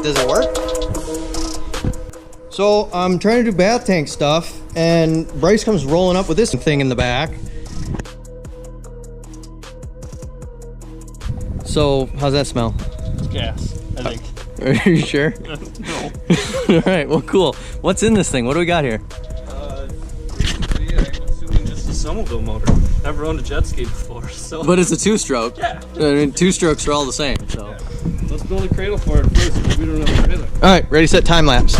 Does it work? So I'm trying to do bath tank stuff, and Bryce comes rolling up with this thing in the back. So how's that smell? It's gas, I think. Are you sure? No. All right, well, cool. What's in this thing? What do we got here? Yeah, I'm assuming just a snowmobile motor. Never owned a jet ski before, so. But it's a two-stroke. Yeah. I mean, two strokes are all the same, so. Yeah. Let's build a cradle for it first, because we don't have a trailer. All right, ready, set, time lapse.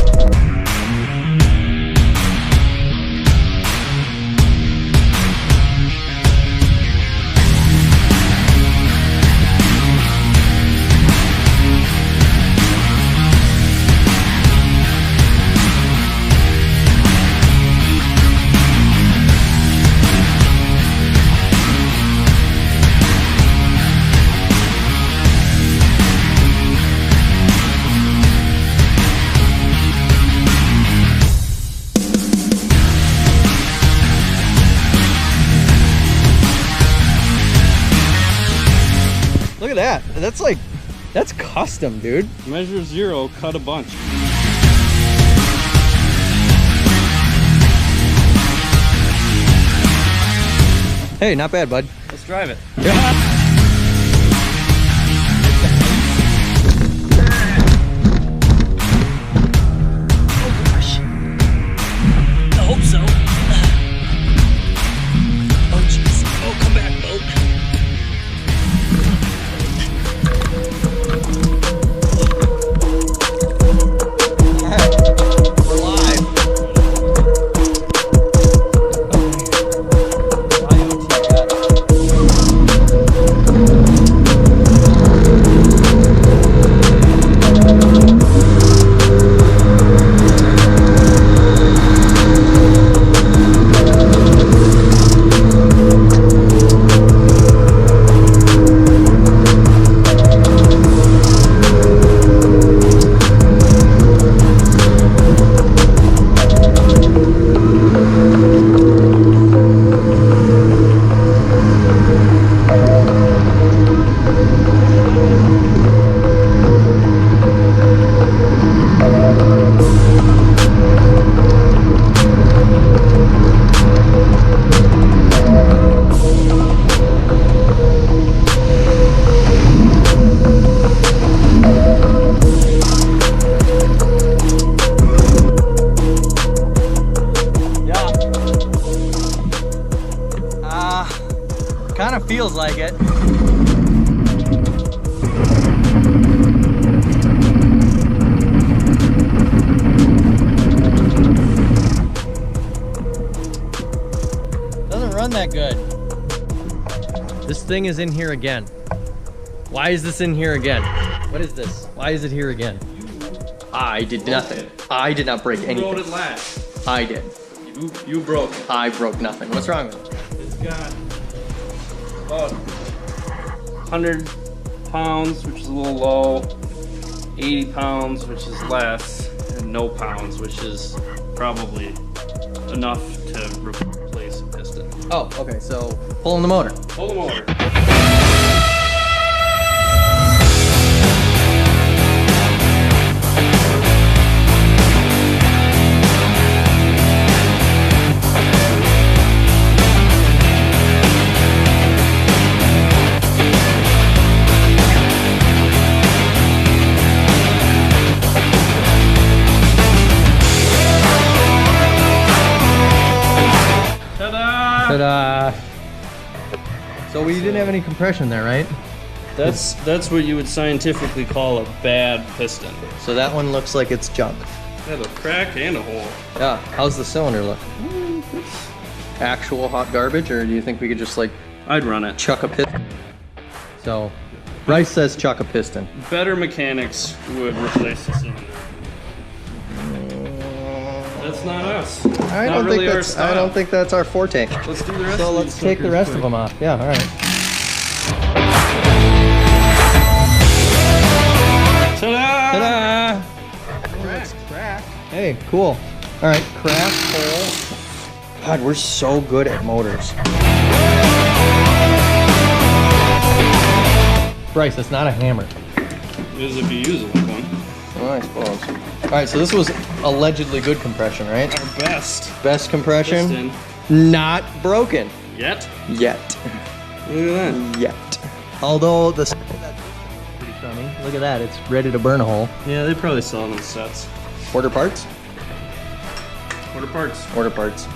Look at that. That's custom, dude. Measure 0, cut a bunch. Hey, not bad, bud. Let's drive it. Yeah. Kind of feels like it. Doesn't run that good. This thing is in here again. Why is this in here again? What is this? Why is it here again? I did nothing. I did not break anything. You wrote it last. I did. You broke it. I broke nothing. What's wrong with it? It's got about 100 pounds, which is a little low, 80 pounds, which is less, and no pounds, which is probably enough to replace a piston. Oh, okay, so pulling the motor. Pull the motor. Ta-da! So we didn't have any compression there, right? That's what you would scientifically call a bad piston. So that one looks like it's junk. It has a crack and a hole. Yeah, how's the cylinder look? Actual hot garbage, or do you think we could just like I'd run it. chuck a piston? So, Bryce says chuck a piston. Better mechanics would replace the cylinder. That's not us. I don't think that's our forte. Let's do the rest. So of let's these take the suckers rest quick. of them off. Yeah, all right. Ta-da! Ta-da! Crack. Hey, cool. All right, crack hole. God, we're so good at motors. Bryce, that's not a hammer. It is if you use it like one. Well, I suppose. All right, so this was allegedly good compression, right? Our best. Best compression. Piston. Not broken. Yet? Yet. Look at that. Yet. Although the pretty crummy. Look at that. It's ready to burn a hole. Yeah, they probably sell them in sets. Order parts? Order parts. Order parts.